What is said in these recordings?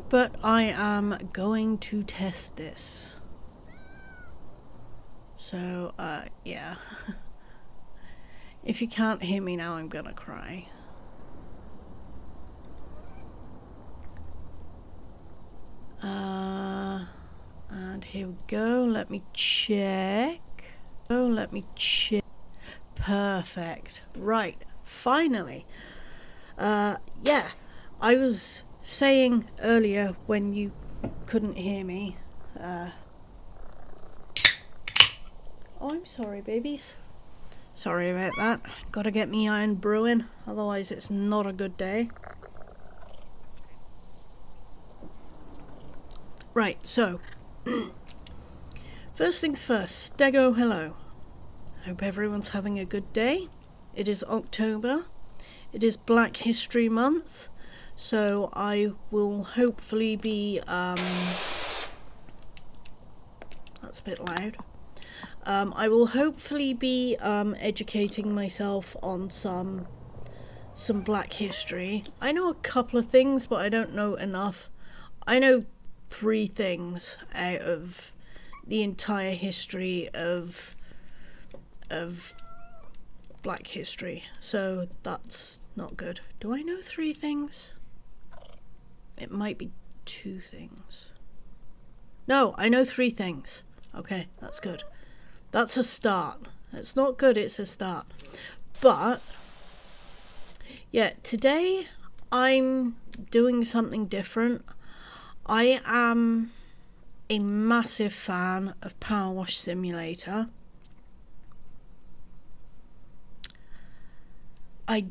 but I am going to test this. So, yeah. If you can't hear me now, I'm gonna cry. And here we go. Let me check. Oh, let me check. Perfect. Right. Finally. Yeah. I was saying earlier when you couldn't hear me. Oh, I'm sorry, babies. Sorry about that. Gotta get me iron brewing, otherwise it's not a good day. Right, so first things first, Stego hello. Hope everyone's having a good day. It is October. It is Black History Month, so I will hopefully be that's a bit loud. I will hopefully be educating myself on some Black history. I know a couple of things, but I don't know enough. I know 3 things out of the entire history of Black history, so that's not good. Do I know 3 things? It might be 2 things. No, I know 3 things. Okay, that's good. That's a start. It's not good, it's a start. But yeah, today I'm doing something different. I am a massive fan of Powerwash Simulator. I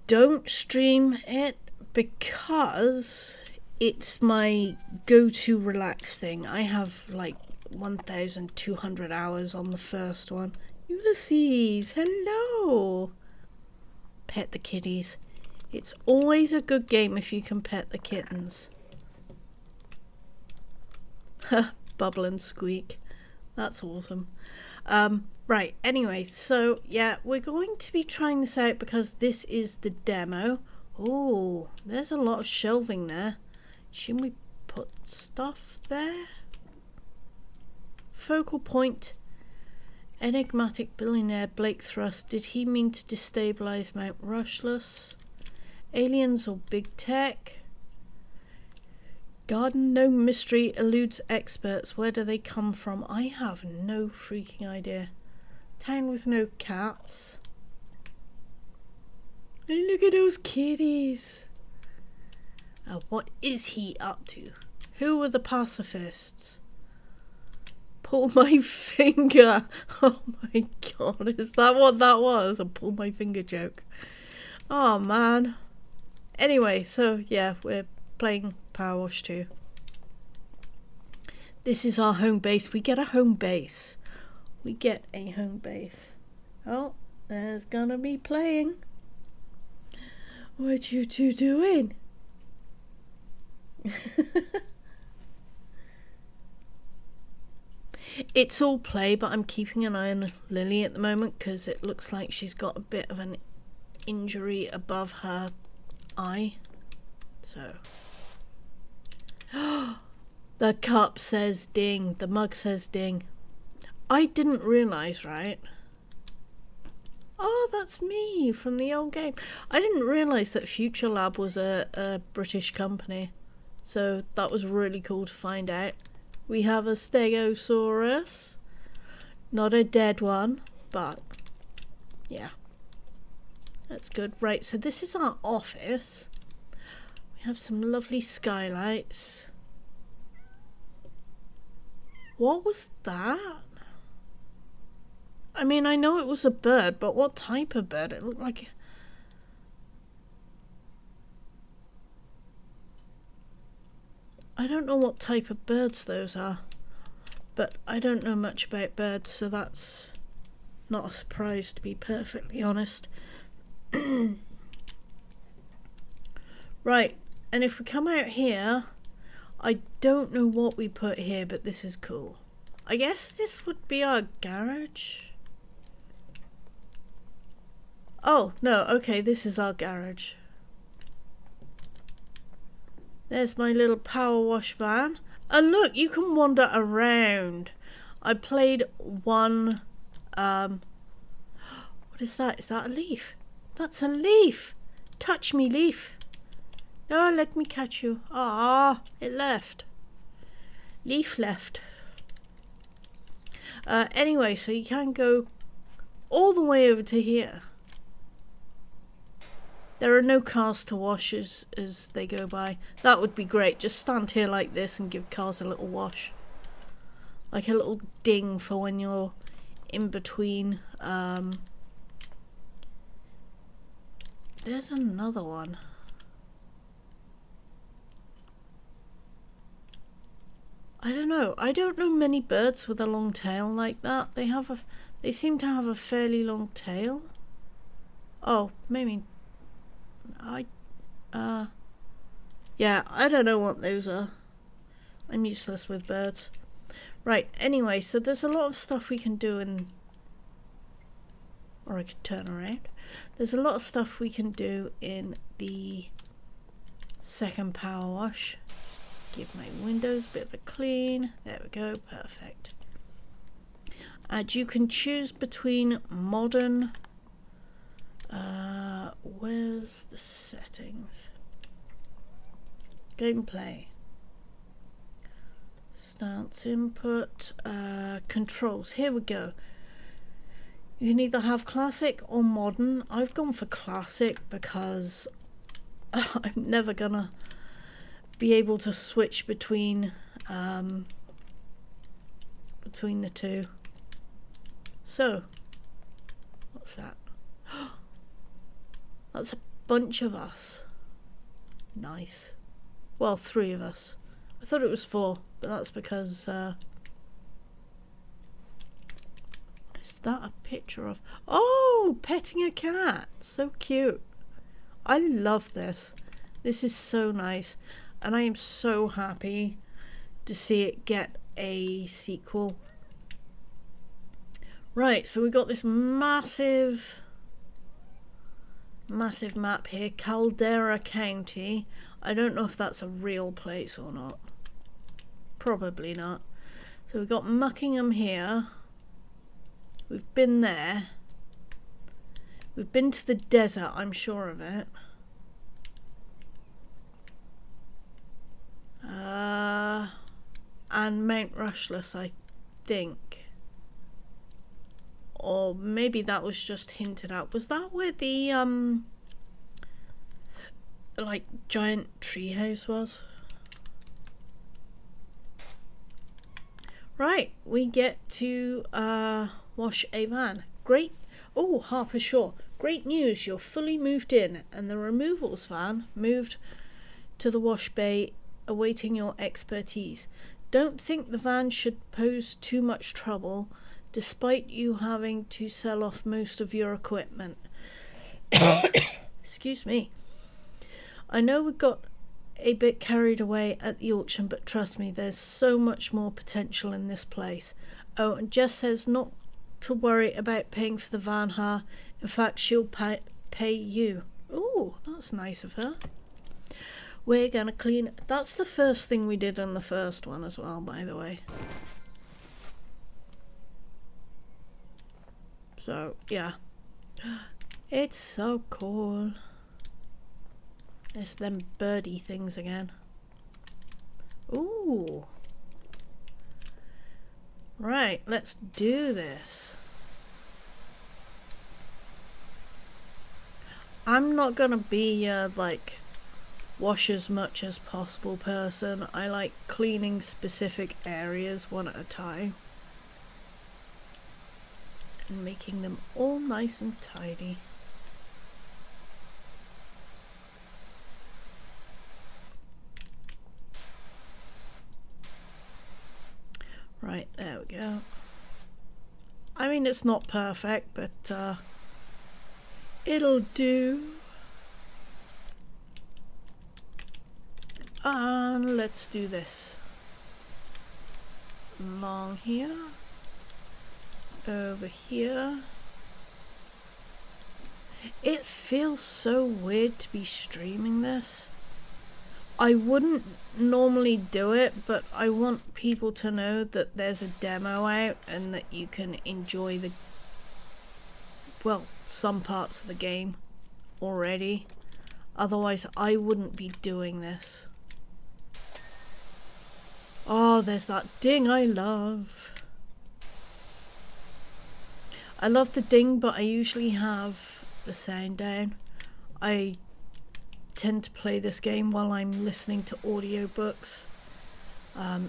don't stream it because it's my go-to relax thing. I have like 1,200 hours on the first one. Ulysses, hello! Pet the kitties. It's always a good game if you can pet the kittens. Bubble and squeak. That's awesome. Right, anyway, so yeah, we're going to be trying this out because this is the demo. Oh, there's a lot of shelving there. Shouldn't we put stuff there? Focal point. Enigmatic billionaire Blake Thrust. Did he mean to destabilize Mount Rushless? Aliens or big tech? Garden gnome mystery eludes experts. Where do they come from? I have no freaking idea. Town with no cats. And look at those kitties. What is he up to? Who are the pacifists? Pull my finger. Oh my god, is that what that was? A pull my finger joke. Oh man. Anyway, so yeah, we're playing Powerwash 2. This is our home base. We get a home base. We get a home base. Oh, there's gonna be playing. What you two doing? It's all play, but I'm keeping an eye on Lily at the moment because it looks like she's got a bit of an injury above her eye. So the cup says ding, the mug says ding. I didn't realise, right? Oh, that's me from the old game. I didn't realise that Future Lab was a British company. So that was really cool to find out. We have a Stegosaurus. Not a dead one, but yeah. That's good. Right, so this is our office. We have some lovely skylights. What was that? I mean, I know it was a bird, but what type of bird? It looked like... I don't know what type of birds those are. But I don't know much about birds, so that's not a surprise, to be perfectly honest. Right, and if we come out here, I don't know what we put here, but this is cool. I guess this would be our garage. Oh, no, okay, this is our garage. There's my little power wash van. And look, you can wander around. I played one, what is that? Is that a leaf? That's a leaf. Touch me, leaf. No, let me catch you. Ah, it left. Leaf left. Anyway, so you can go all the way over to here. There are no cars to wash as they go by. That would be great. Just stand here like this and give cars a little wash. Like a little ding for when you're in between. There's another one. I don't know. I don't know many birds with a long tail like that. They seem to have a fairly long tail. Oh, maybe. Yeah, I don't know what those are. I'm useless with birds. Right, anyway, so there's a lot of stuff we can do in... Or I could turn around. There's a lot of stuff we can do in the second power wash. Give my windows a bit of a clean. There we go, perfect. And you can choose between modern... where's the settings? Gameplay. Stance input. Controls. Here we go. You can either have classic or modern. I've gone for classic because I'm never gonna be able to switch between the two. So, what's that? That's a bunch of us. Nice. Well, 3 of us. I thought it was 4, but that's because is that a picture of... Oh, petting a cat. So cute. I love this. This is so nice. And I am so happy to see it get a sequel. Right, so we got this massive map here. Caldera County. I don't know if that's a real place or not. Probably not. So we've got Muckingham here. We've been there. We've been to the desert, I'm sure of it. And Mount Rushless, I think. Or maybe that was just hinted at. Was that where the like giant treehouse was? Right, we get to wash a van. Great. Oh, Harper Shaw. Great news, you're fully moved in, and the removals van moved to the wash bay awaiting your expertise. Don't think the van should pose too much trouble, despite you having to sell off most of your equipment. Excuse me. I know we got a bit carried away at the auction, but trust me, there's so much more potential in this place. Oh, and Jess says not to worry about paying for the van hire. In fact, she'll pay you. Oh, that's nice of her. We're gonna clean... That's the first thing we did on the first one as well, by the way. So, yeah. It's so cool. It's them birdie things again. Ooh. Right, let's do this. I'm not gonna be like wash as much as possible person. I like cleaning specific areas one at a time and making them all nice and tidy. Right, there we go. I mean, it's not perfect, but it'll do. And let's do this. Along here. Over here. It feels so weird to be streaming this. I wouldn't normally do it, but I want people to know that there's a demo out and that you can enjoy some parts of the game already. Otherwise, I wouldn't be doing this. Oh, there's that ding I love. I love the ding, but I usually have the sound down. I tend to play this game while I'm listening to audiobooks.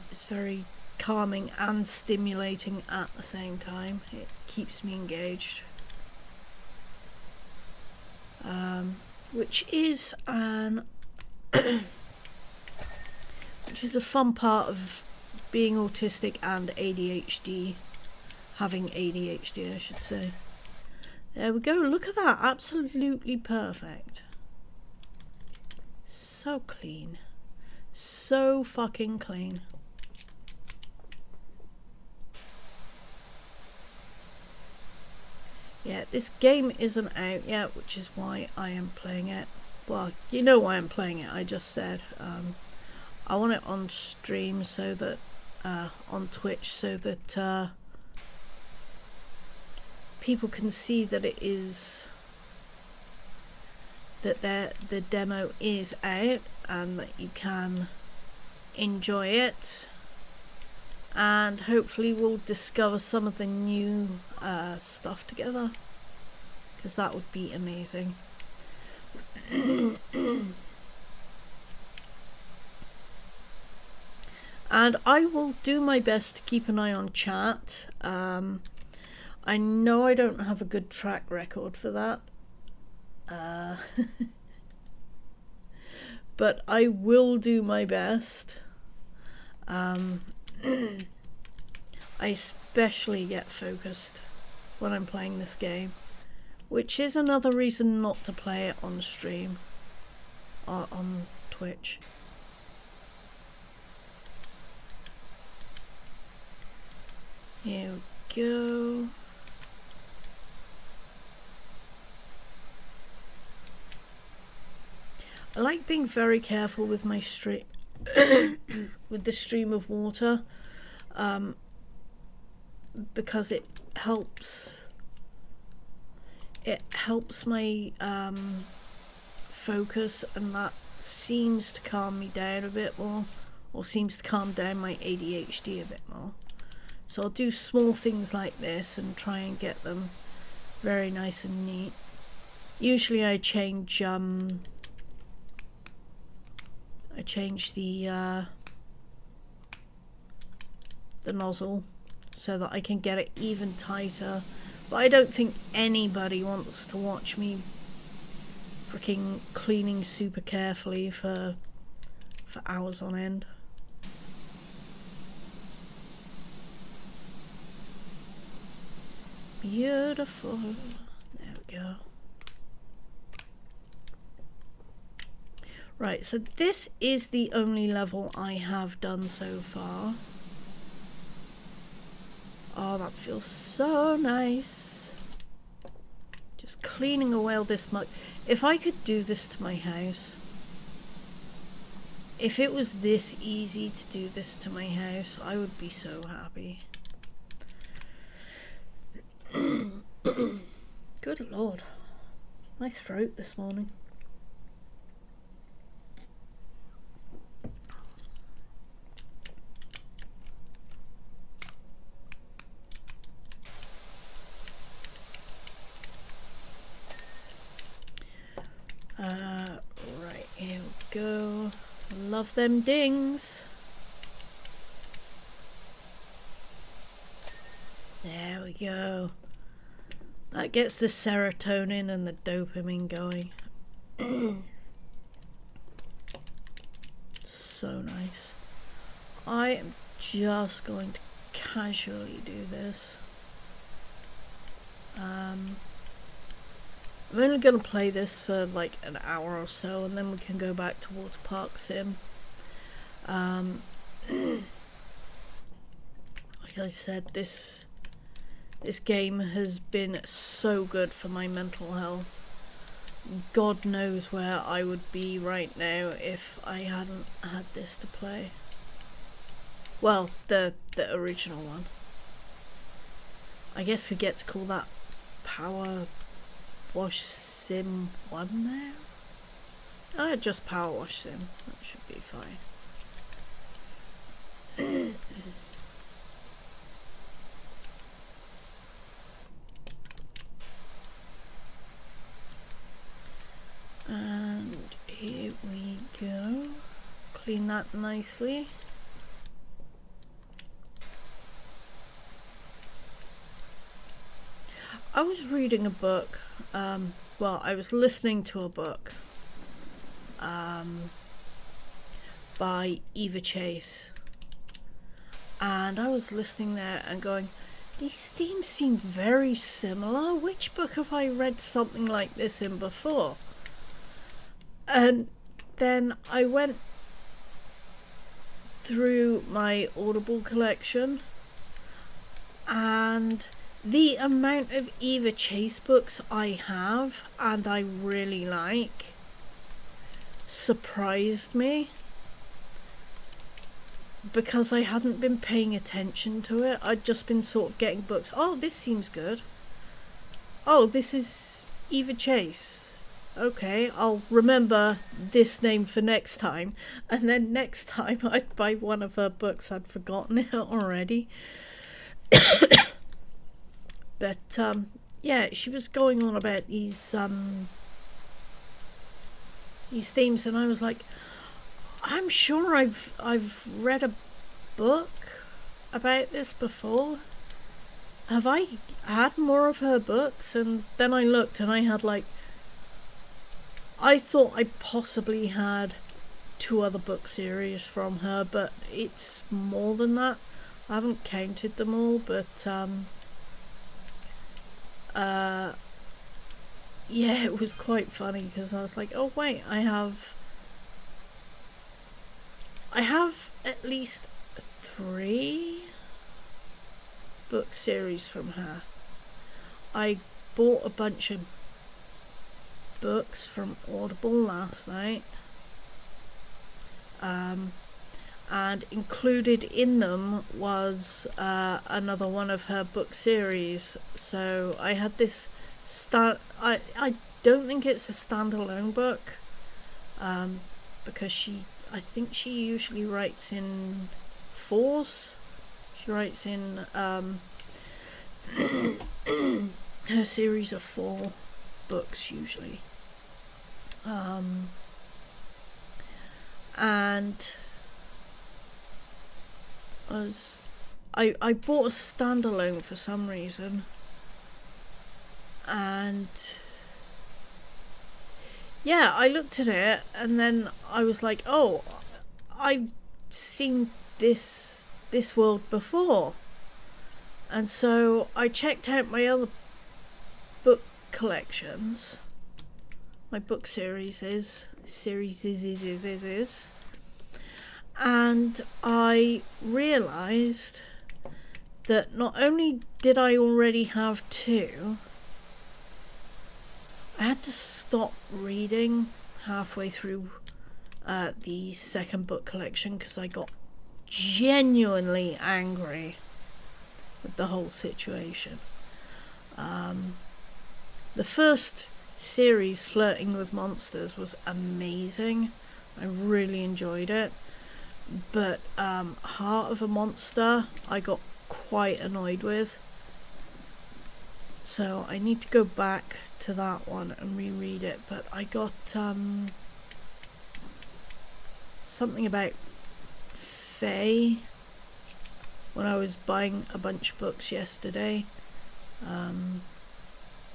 It's very calming and stimulating at the same time. It keeps me engaged. Which is a fun part of being autistic and ADHD. Having ADHD, I should say. There we go, look at that, absolutely perfect. So clean. So fucking clean. Yeah, this game isn't out yet, which is why I am playing it. Well, you know why I'm playing it, I just said. I want it on stream so that, on Twitch, so that people can see that it is, that the demo is out and that you can enjoy it. And hopefully we'll discover some of the new stuff together, because that would be amazing. And I will do my best to keep an eye on chat. I know I don't have a good track record for that. But I will do my best. I especially get focused when I'm playing this game, which is another reason not to play it on stream or on Twitch. Here we go. I like being very careful with my stream with the stream of water, because it helps my focus, and that seems to calm me down a bit more, or seems to calm down my ADHD a bit more. So I'll do small things like this and try and get them very nice and neat. Usually I change the nozzle so that I can get it even tighter. But I don't think anybody wants to watch me freaking cleaning super carefully for hours on end. Beautiful. There we go. Right, so this is the only level I have done so far. Oh, that feels so nice. Just cleaning away all this muck. If I could do this to my house, if it was this easy to do this to my house, I would be so happy. Good Lord, my throat this morning. Right, here we go. Love them dings. There we go. That gets the serotonin and the dopamine going. So nice. I am just going to casually do this. I'm only going to play this for like an hour or so, and then we can go back to Water Park Sim. Like I said, this game has been so good for my mental health. God knows where I would be right now if I hadn't had this to play. Well, the original one. I guess we get to call that Powerwash Sim 1 now? Just Powerwash Sim. That should be fine. And here we go. Clean that nicely. I was reading a book, well, I was listening to a book by Eva Chase, and I was listening there and going, these themes seem very similar. Which book have I read something like this in before? And then I went through my Audible collection, and the amount of Eva Chase books I have and I really like surprised me, because I hadn't been paying attention to it. I'd just been sort of getting books. Oh, this seems good. Oh, this is Eva Chase. Okay, I'll remember this name for next time. And then next time I'd buy one of her books. I'd forgotten it already. But yeah, she was going on about these themes, and I was like, I'm sure I've read a book about this before. Have I had more of her books? And then I looked and I had I thought I possibly had 2 other book series from her, but it's more than that. I haven't counted them all, but yeah, it was quite funny, because I was like, oh wait, I have at least 3 book series from her. I bought a bunch of books from Audible last night, and included in them was another one of her book series. So I had this I don't think it's a standalone book, because I think she usually writes in 4s. She writes in her series of 4 books usually. And I bought a standalone for some reason, and yeah, I looked at it and then I was like, oh, I've seen this world before. And so I checked out my other book collections, my book series, and I realised that not only did I already have 2, I had to stop reading halfway through the second book collection, because I got genuinely angry with the whole situation. The first series, Flirting with Monsters, was amazing. I really enjoyed it. But Heart of a Monster I got quite annoyed with. So I need to go back to that one and reread it. But I got something about Faye when I was buying a bunch of books yesterday.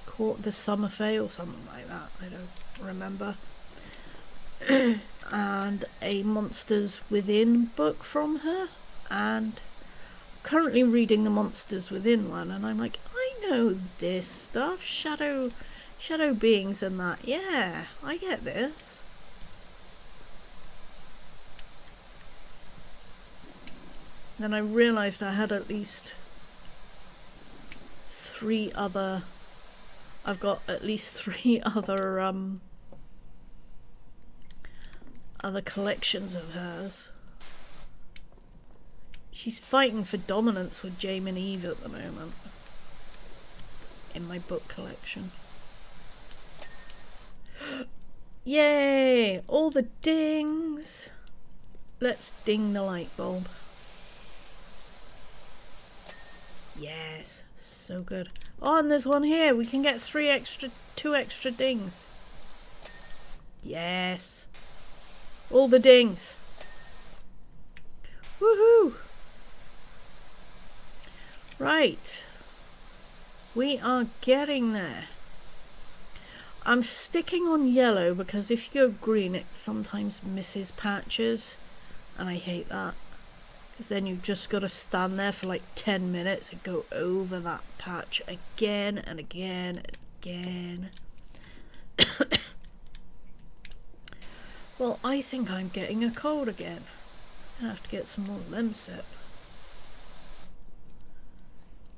Caught the Summer Faye or something like that, I don't remember. And a Monsters Within book from her, and currently reading the Monsters Within one, and I'm like, I know this stuff, shadow beings and that, yeah, I get this. Then I realised I had at least 3 other I've got at least 3 other collections of hers. She's fighting for dominance with Jaime and Eve at the moment in my book collection. Yay! All the dings! Let's ding the light bulb. Yes, so good. Oh, and there's one here. We can get 2 extra dings. Yes. All the dings. Woohoo! Right. We are getting there. I'm sticking on yellow because if you go green it sometimes misses patches, and I hate that. Because then you've just got to stand there for like 10 minutes and go over that patch again and again and again. Well, I think I'm getting a cold again. I have to get some more Lemsip.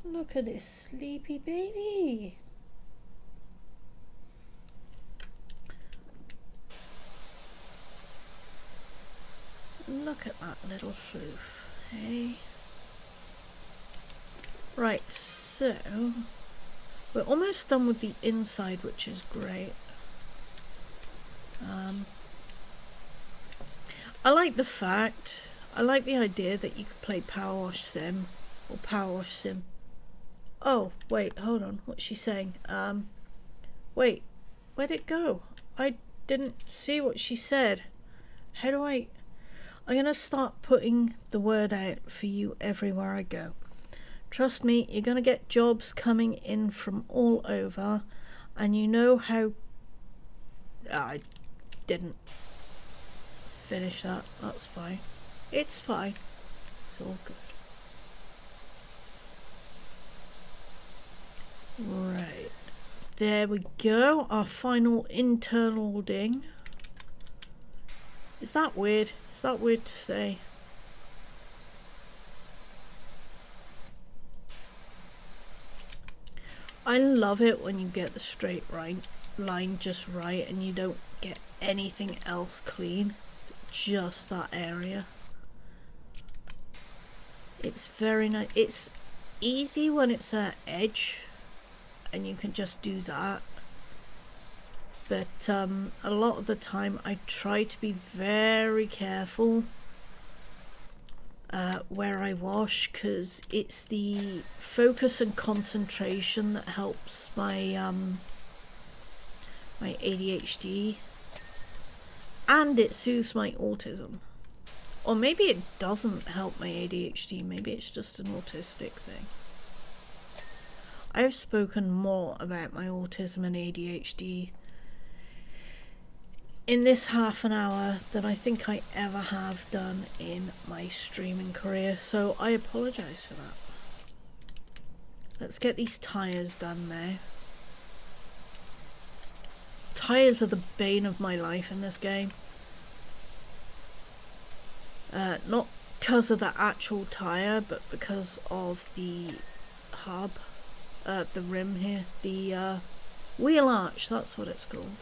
Look at this sleepy baby. Look at that little floof, hey? Right, so we're almost done with the inside, which is great. I like the idea that you could play Powerwash Sim or Powerwash Sim. Oh, wait, hold on. What's she saying? Wait, where'd it go? I didn't see what she said. How do I'm gonna start putting the word out for you everywhere I go. Trust me, you're gonna get jobs coming in from all over, and you know how... I didn't finish that. That's fine. It's fine. It's all good. Right. There we go. Our final internal ding. Is that weird? Is that weird to say? I love it when you get the straight line just right and you don't get anything else clean. Just that area. It's very nice. It's easy when it's at edge and you can just do that. But a lot of the time I try to be very careful where I wash, because it's the focus and concentration that helps my my ADHD, and it soothes my autism. Or maybe it doesn't help my ADHD, maybe it's just an autistic thing. I've spoken more about my autism and ADHD in this half an hour than I think I ever have done in my streaming career, so I apologise for that. Let's get these tyres done now. Tyres are the bane of my life in this game. Not because of the actual tyre, but because of the hub, the rim here, the wheel arch, that's what it's called.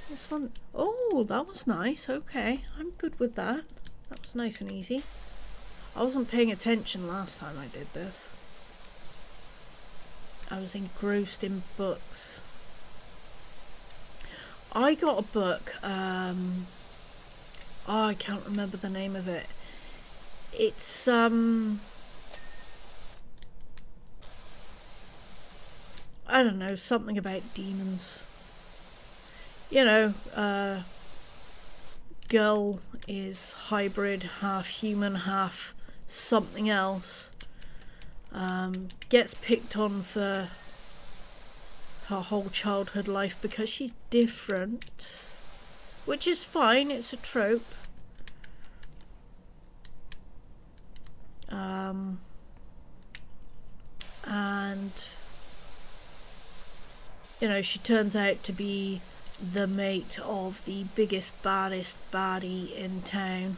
This one, oh, that was nice. Okay, I'm good with that. That was nice and easy. I wasn't paying attention last time I did this. I was engrossed in books. I got a book, oh, I can't remember the name of it. It's, I don't know, something about demons. You know, girl is hybrid, half human, half something else. Gets picked on for her whole childhood life because she's different, which is fine, it's a trope. And you know, she turns out to be the mate of the biggest, baddest baddie in town,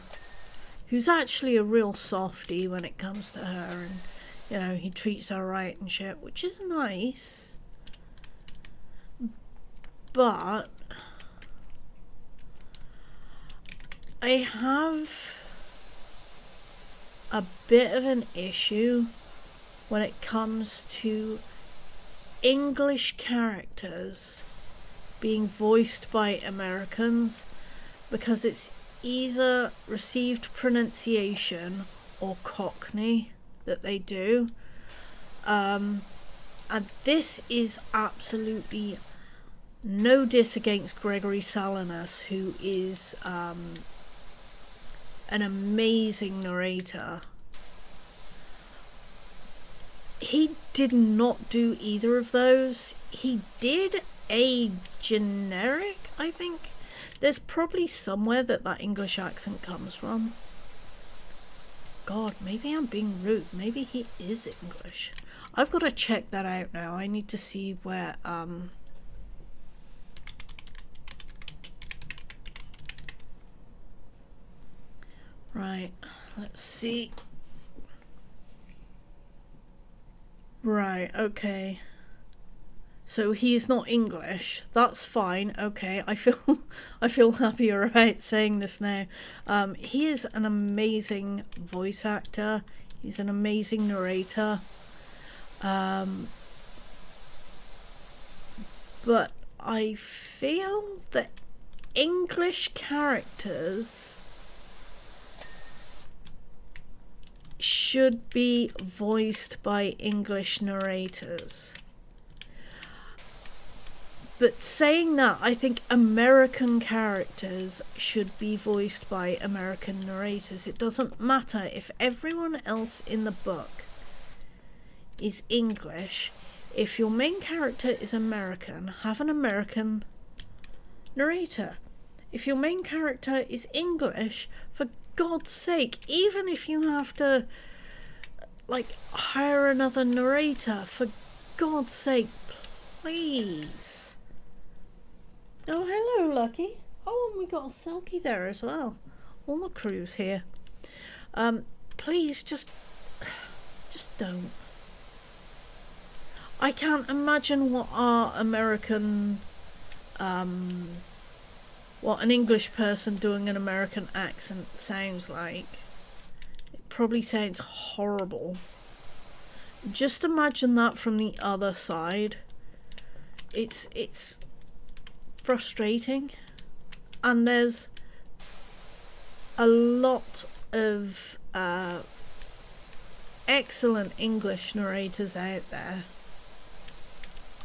who's actually a real softie when it comes to her, and you know, he treats her right and shit, which is nice. But I have a bit of an issue when it comes to English characters being voiced by Americans, because it's either received pronunciation or Cockney that they do. And this is absolutely no diss against Gregory Salinas, who is an amazing narrator. He did not do either of those. He did a generic, I think. There's probably somewhere that English accent comes from. God, maybe I'm being rude. Maybe he is English. I've got to check that out now. I need to see where, right, let's see. Right, okay. So he's not English. That's fine. Okay, I feel happier about saying this now. He is an amazing voice actor. He's an amazing narrator. But I feel that English characters should be voiced by English narrators. But saying that, I think American characters should be voiced by American narrators. It doesn't matter if everyone else in the book is English. If your main character is American, have an American narrator. If your main character is English, for God's sake, even if you have to hire another narrator, for God's sake, please. Oh, hello, Lucky. Oh, and we got a Selkie there as well. All the crew's here. Please, just don't. I can't imagine what our American, what an English person doing an American accent sounds like. It probably sounds horrible. Just imagine that from the other side. It's frustrating, and there's a lot of excellent English narrators out there.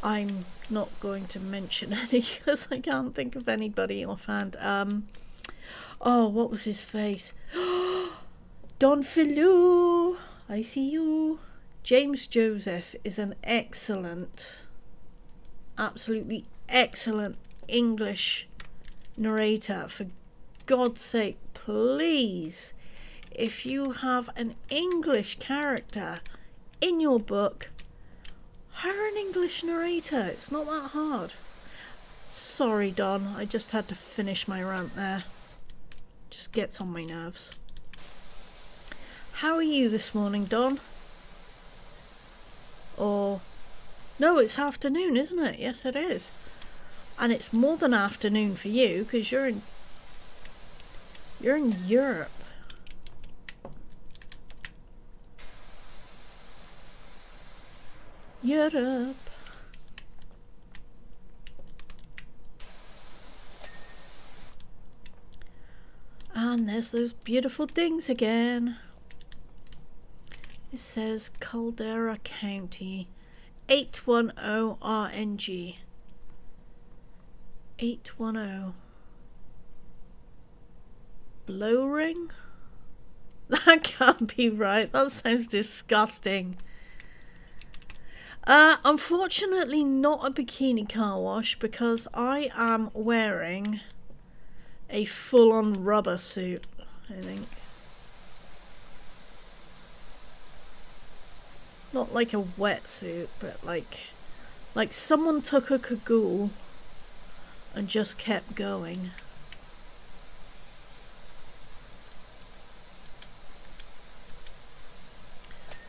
I'm not going to mention any because I can't think of anybody offhand. Oh, what was his face? Don Filou, I see you. James Joseph is an excellent, absolutely excellent English narrator. For God's sake, please, if you have an English character in your book, hire an English narrator. It's not that hard. Sorry, Don, I just had to finish my rant there. Just gets on my nerves. How are you this morning, Don? Or no, it's afternoon, isn't it? Yes, it is. And it's more than afternoon for you because you're in Europe. Europe. And there's those beautiful things again. It says Caldera County, 810 RNG. 810. Blow ring? That can't be right. That sounds disgusting. Unfortunately not a bikini car wash because I am wearing a full-on rubber suit, I think. Not like a wetsuit, but like someone took a cagoule and just kept going.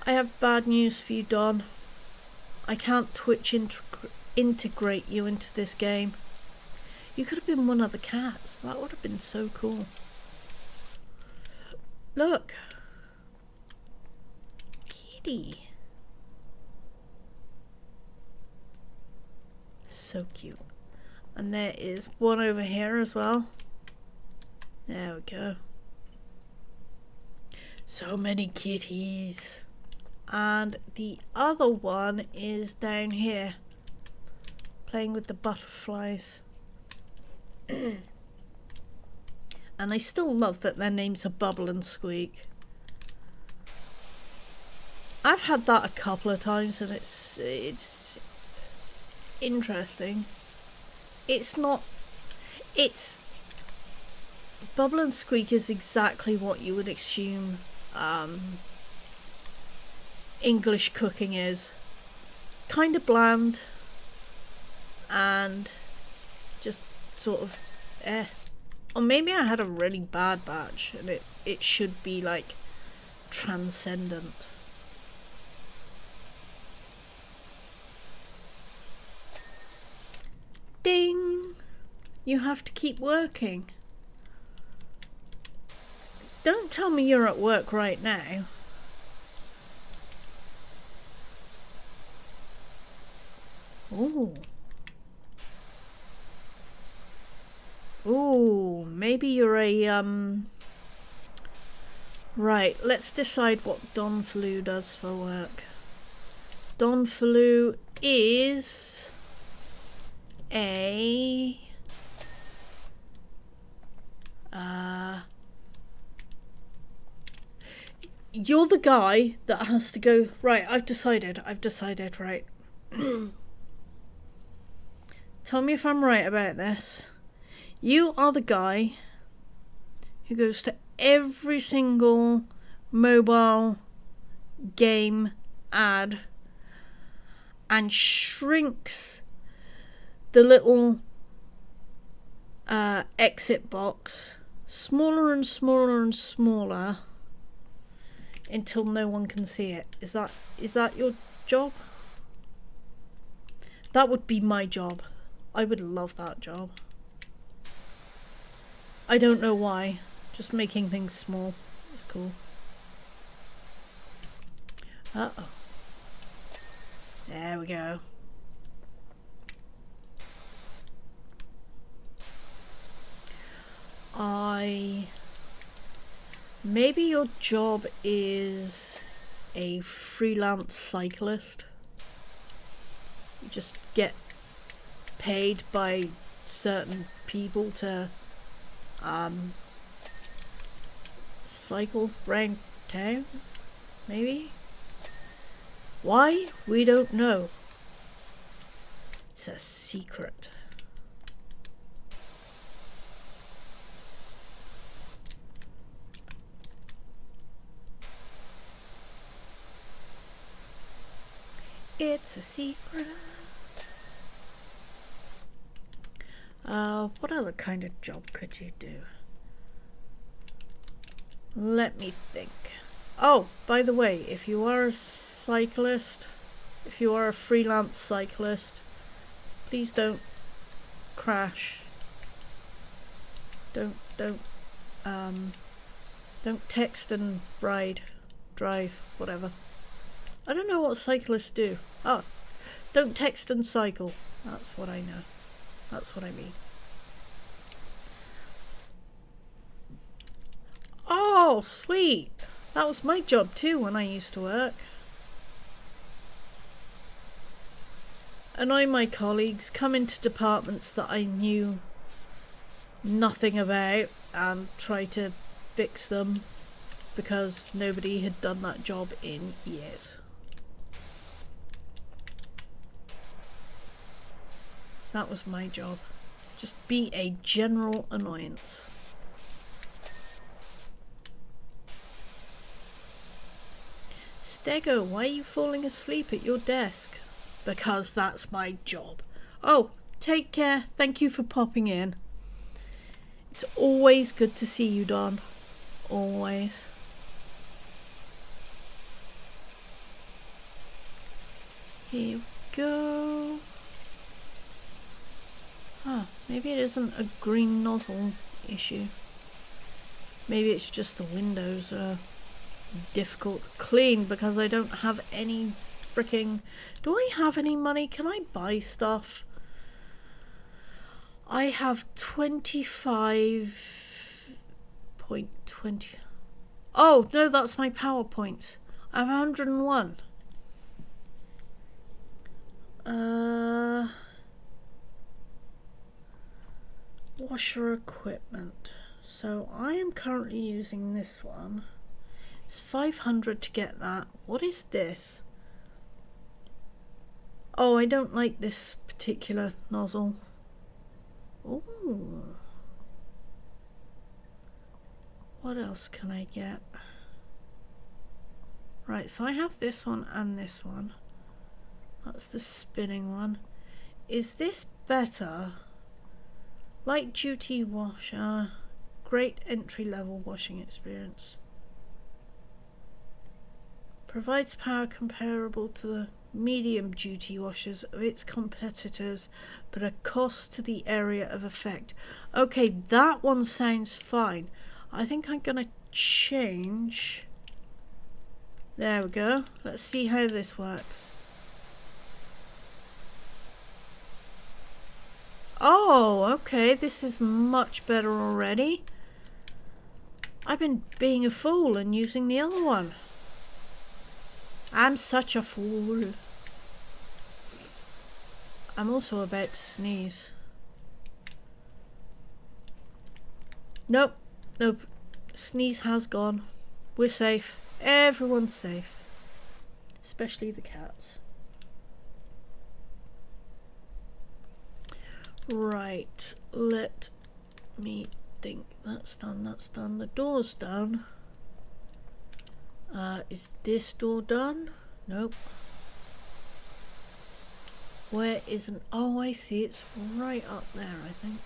I have bad news for you, Don. I can't Twitch integrate you into this game. You could have been one of the cats. That would have been so cool. Look. Kitty. So cute. And there is one over here as well. There we go. So many kitties. And the other one is down here, playing with the butterflies. And I still love that their names are Bubble and Squeak. I've had that a couple of times and it's interesting. It's Bubble and Squeak is exactly what you would assume English cooking is. Kind of bland and just sort of or maybe I had a really bad batch and it should be like transcendent. Ding! You have to keep working. Don't tell me you're at work right now. Ooh. Ooh, maybe you're a, Right, let's decide what Don Flu does for work. Don Flu is a... You're the guy that has to go... Right, I've decided, right. Tell me if I'm right about this. You are the guy who goes to every single mobile game ad and shrinks the little exit box smaller and smaller and smaller until no one can see it. Is that your job? That would be my job. I would love that job. I don't know why. Just making things small is cool. Uh-oh. There we go. Maybe your job is a freelance cyclist. You just get paid by certain people to cycle around town, maybe? Why? We don't know. It's a secret. It's a secret. What other kind of job could you do? Let me think. Oh, by the way, if you are a cyclist, if you are a freelance cyclist, please don't crash. Don't text and drive, whatever. I don't know what cyclists do. Oh, don't text and cycle. That's what I know. That's what I mean. Oh, sweet. That was my job too when I used to work. Annoy my colleagues, come into departments that I knew nothing about and try to fix them because nobody had done that job in years. That was my job. Just be a general annoyance. Stego, why are you falling asleep at your desk? Because that's my job. Oh, take care. Thank you for popping in. It's always good to see you, Don. Always. Here we go. Ah, maybe Maybe it isn't a green nozzle issue. Maybe it's just the windows are difficult to clean because I don't have any freaking... Do I have any money? Can I buy stuff? I have 25.20. Oh, no, that's my PowerPoint. I have 101. Washer equipment. So I am currently using this one. It's 500 to get that. What is this? Oh, I don't like this particular nozzle. Ooh. What else can I get? Right, so I have this one and this one. That's the spinning one. Is this better? Light duty washer. Great entry level washing experience. Provides power comparable to the medium duty washers of its competitors, but a cost to the area of effect. Okay, that one sounds fine. I think I'm gonna change. There we go. Let's see how this works. Oh, okay, this is much better already. I've been being a fool and using the other one. I'm such a fool. I'm also about to sneeze. Nope. Nope. Sneeze has gone. We're safe. Everyone's safe. Especially the cats. Right. Let me think. That's done. That's done. The door's done. Is this door done? Nope. Where isn't... Oh, I see. It's right up there, I think.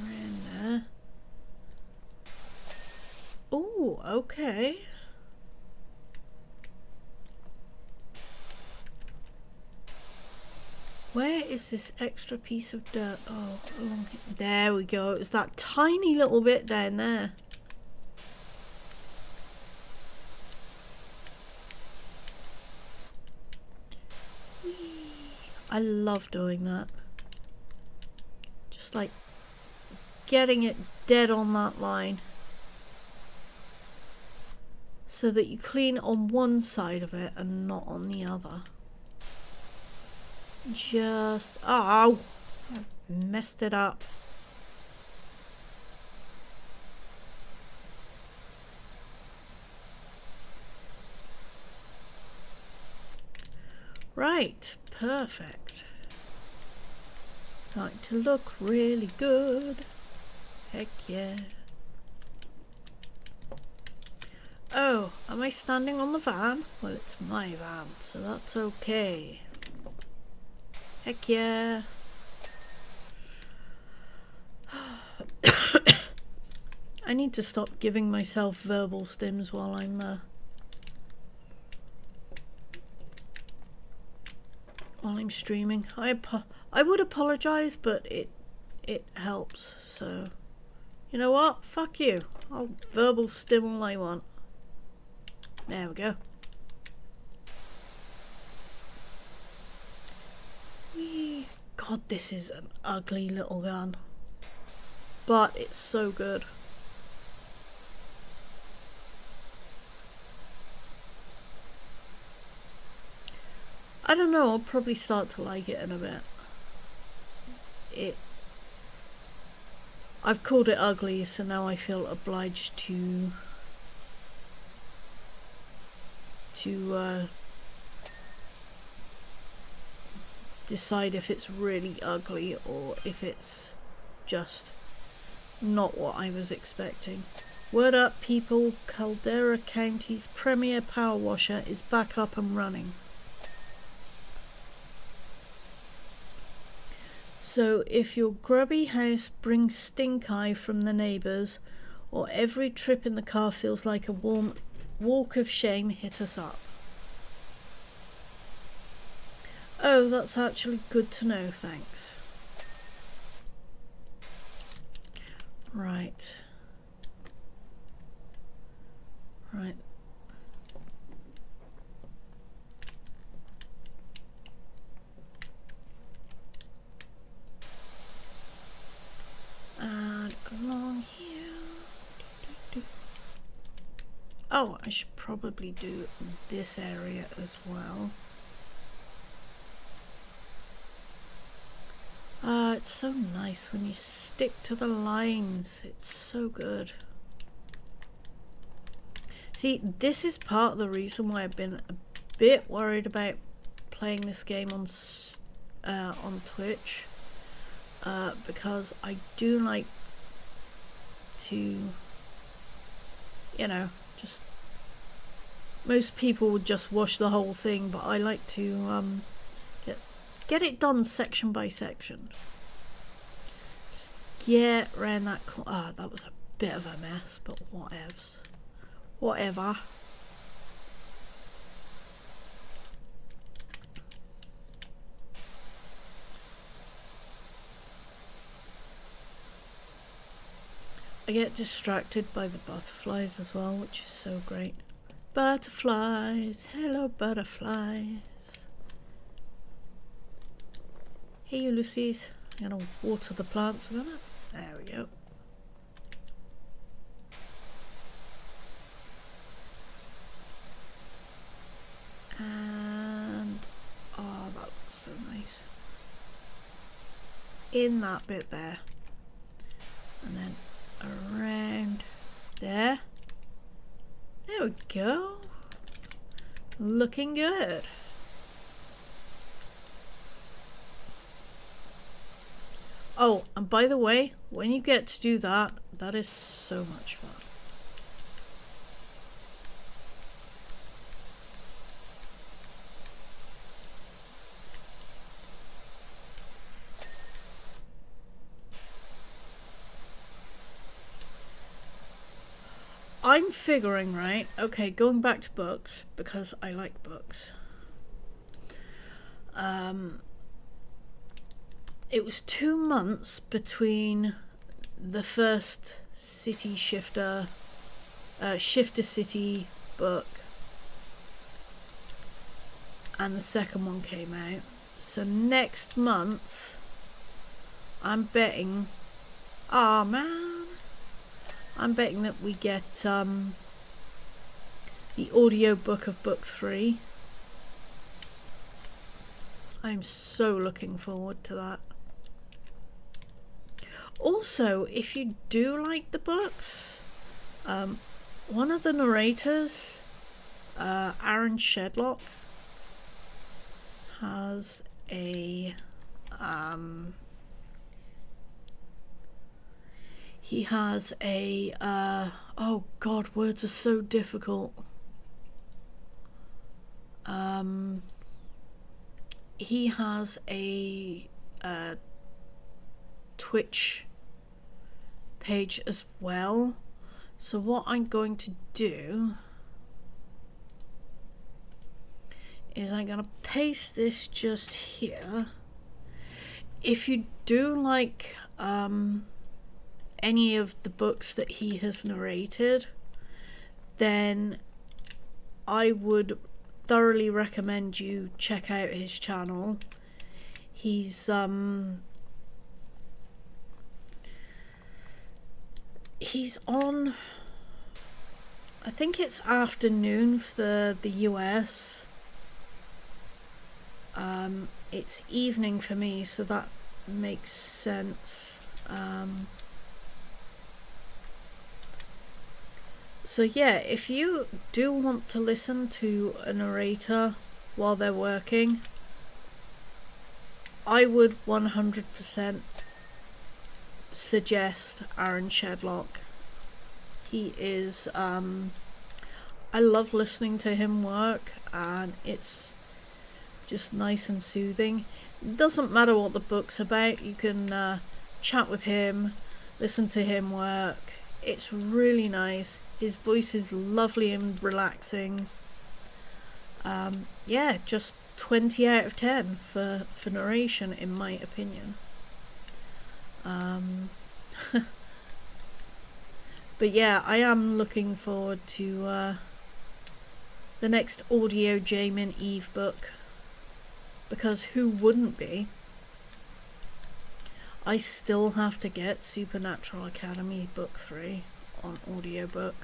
Right in there. Oh, okay. Where is this extra piece of dirt? Oh, along here. There we go. It's that tiny little bit down there. I love doing that. Just like getting it dead on that line. So that you clean on one side of it and not on the other. Just... Oh! I messed it up. Right. Perfect. Starting to look really good. Heck yeah. Oh, am I standing on the van? Well, it's my van, so that's okay. Heck yeah. I need to stop giving myself verbal stims while I'm streaming. I would apologize, but it helps. So, you know what? Fuck you. I'll verbal stim all I want. There we go. Whee. God, this is an ugly little gun, but it's so good. I don't know, I'll probably start to like it in a bit. I've called it ugly, so now I feel obliged to decide if it's really ugly or if it's just not what I was expecting. Word up, people, Caldera County's premier power washer is back up and running. So if your grubby house brings stink eye from the neighbours, or every trip in the car feels like a warm walk of shame, hit us up. Oh, that's actually good to know, thanks. Right. Right. And along here. Oh, I should probably do this area as well. It's so nice when you stick to the lines. It's so good. See, this is part of the reason why I've been a bit worried about playing this game on Twitch, because I do like to, you know, just, most people would just watch the whole thing, but I like to get it done section by section. Just get around that corner. That was a bit of a mess, but whatevs. Whatever. I get distracted by the butterflies as well, which is so great. Butterflies, hello butterflies. Hey Ulysses, I'm gonna water the plants a minute. There we go. And oh, that looks so nice. In that bit there. And then around there. There we go. Looking good. Oh, and by the way, when you get to do that, that is so much fun. I'm figuring, right, okay, going back to books, because I like books. It was 2 months between the first City Shifter, Shifter City book and the second one came out. So next month, I'm betting, oh man, I'm betting that we get the audio book of book 3. I'm so looking forward to that. Also, if you do like the books, one of the narrators, Aaron Shedlock, has a he has a oh god, words are so difficult. He has a Twitch page as well. So what I'm going to do is I'm going to paste this just here. If you do like any of the books that he has narrated, then I would thoroughly recommend you check out his channel. He's on, I think it's afternoon for the US. It's evening for me, so that makes sense. So yeah, if you do want to listen to a narrator while they're working, I would 100% suggest Aaron Shedlock. He is, I love listening to him work, and it's just nice and soothing. It doesn't matter what the book's about, you can chat with him, listen to him work. It's really nice. His voice is lovely and relaxing. Yeah, just 20 out of 10 for narration, in my opinion. But yeah, I am looking forward to the next audio Jamin Eve book, because who wouldn't be? I still have to get Supernatural Academy Book 3 on audiobook.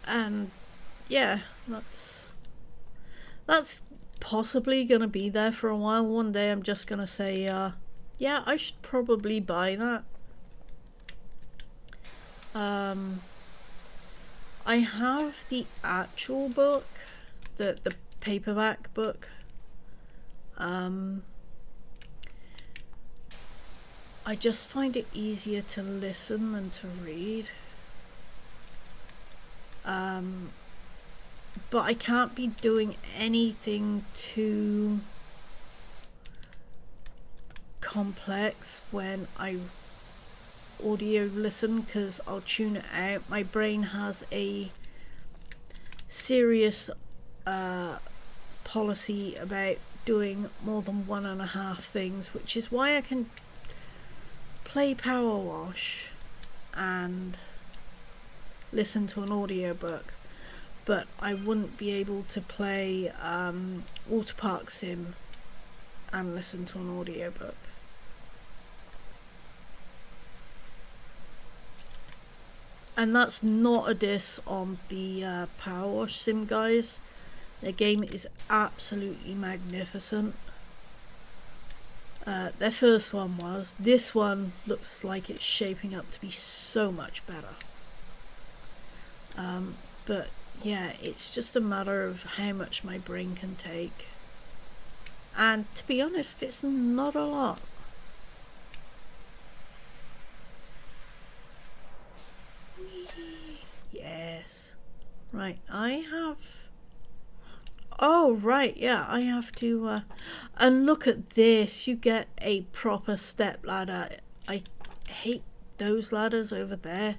And yeah, that's possibly gonna be there for a while. One day I'm just gonna say, yeah, I should probably buy that. I have the actual book, the paperback book. I just find it easier to listen than to read. But I can't be doing anything too complex when I audio listen, because I'll tune it out. My brain has a serious policy about doing more than 1.5 things, which is why I can play Powerwash and listen to an audiobook, but I wouldn't be able to play Water Park Sim and listen to an audiobook. And that's not a diss on the Powerwash Sim guys. Their game is absolutely magnificent. Their first one was. This one looks like it's shaping up to be so much better. But yeah, it's just a matter of how much my brain can take. And to be honest, it's not a lot. Yes. Right, I have... Oh, right, yeah, I have to... And look at this, you get a proper step ladder. I hate those ladders over there,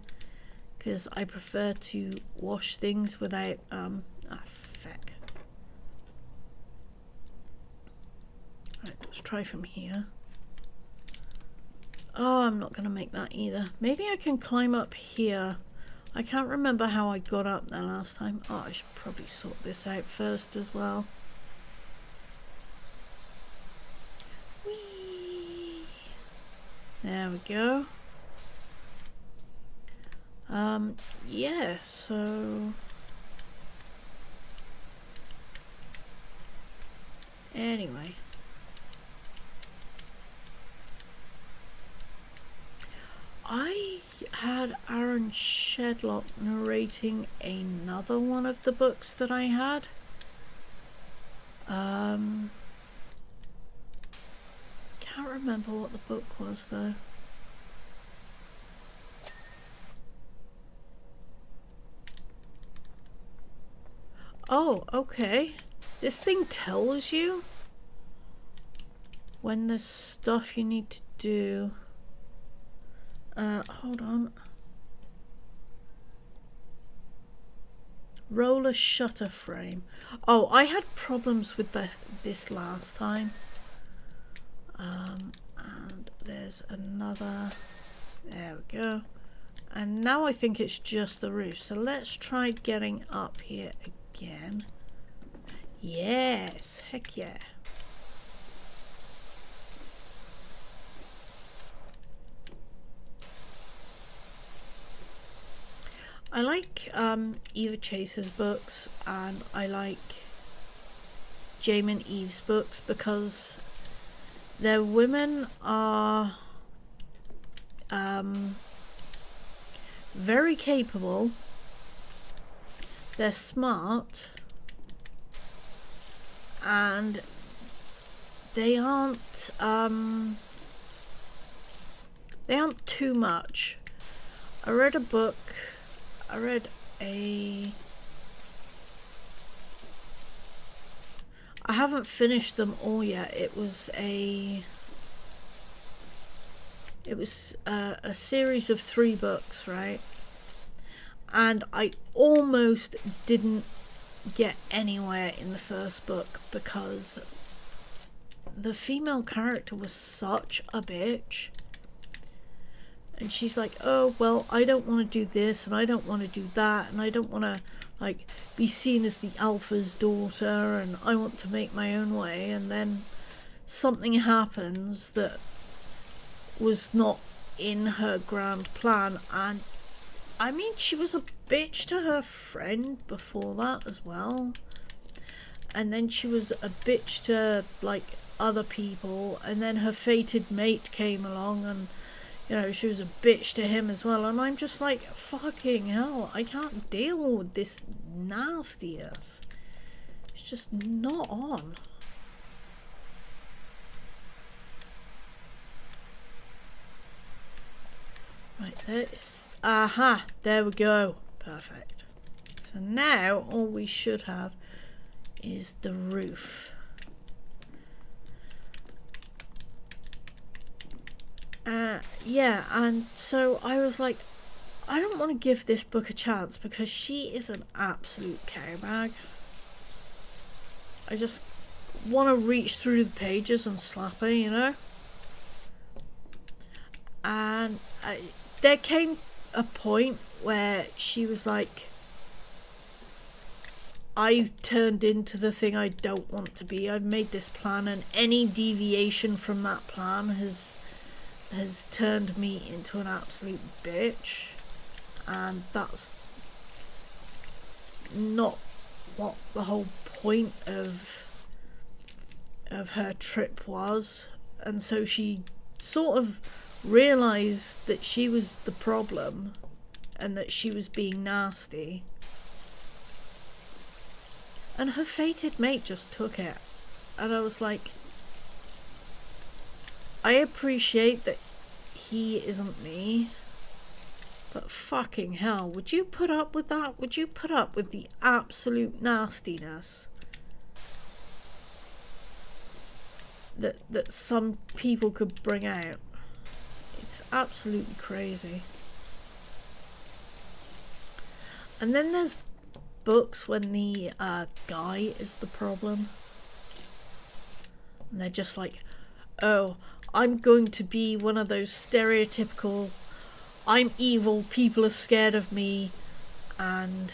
because I prefer to wash things without... feck. Right, let's try from here. Oh, I'm not going to make that either. Maybe I can climb up here. I can't remember how I got up there last time. Oh, I should probably sort this out first as well. Whee! There we go. Yeah, so... Anyway. I had Aaron Shedlock narrating another one of the books that I had. Can't remember what the book was though. Oh, okay. This thing tells you when there's stuff you need to do. Hold on. Roller shutter frame. Oh, I had problems with this last time. And there's another. There we go. And now I think it's just the roof. So let's try getting up here again. Yes, heck yeah. I like Eva Chase's books, and I like Jamin Eve's books because their women are very capable, they're smart, and they aren't too much. I read I haven't finished them all yet. It was a series of 3 books, right? And I almost didn't get anywhere in the first book because the female character was such a bitch. And she's like, oh, well, I don't want to do this and I don't want to do that and I don't want to, like, be seen as the alpha's daughter and I want to make my own way. And then something happens that was not in her grand plan. And, I mean, she was a bitch to her friend before that as well. And then she was a bitch to, like, other people. And then her fated mate came along and, you know, she was a bitch to him as well. And I'm just like, fucking hell, I can't deal with this nastiness. It's just not on. Right, there's... Aha, there we go. Perfect. So now all we should have is the roof. Yeah, and so I was like, I don't want to give this book a chance because she is an absolute cowbag. I just want to reach through the pages and slap her, you know? And there came a point where she was like, I've turned into the thing I don't want to be. I've made this plan and any deviation from that plan has turned me into an absolute bitch, and that's not what the whole point of her trip was. And so she sort of realized that she was the problem and that she was being nasty, and her fated mate just took it. And I was like, I appreciate that he isn't me, but fucking hell, would you put up with that? Would you put up with the absolute nastiness that some people could bring out? It's absolutely crazy. And then there's books when the guy is the problem, and they're just like, oh, I'm going to be one of those stereotypical, I'm evil, people are scared of me, and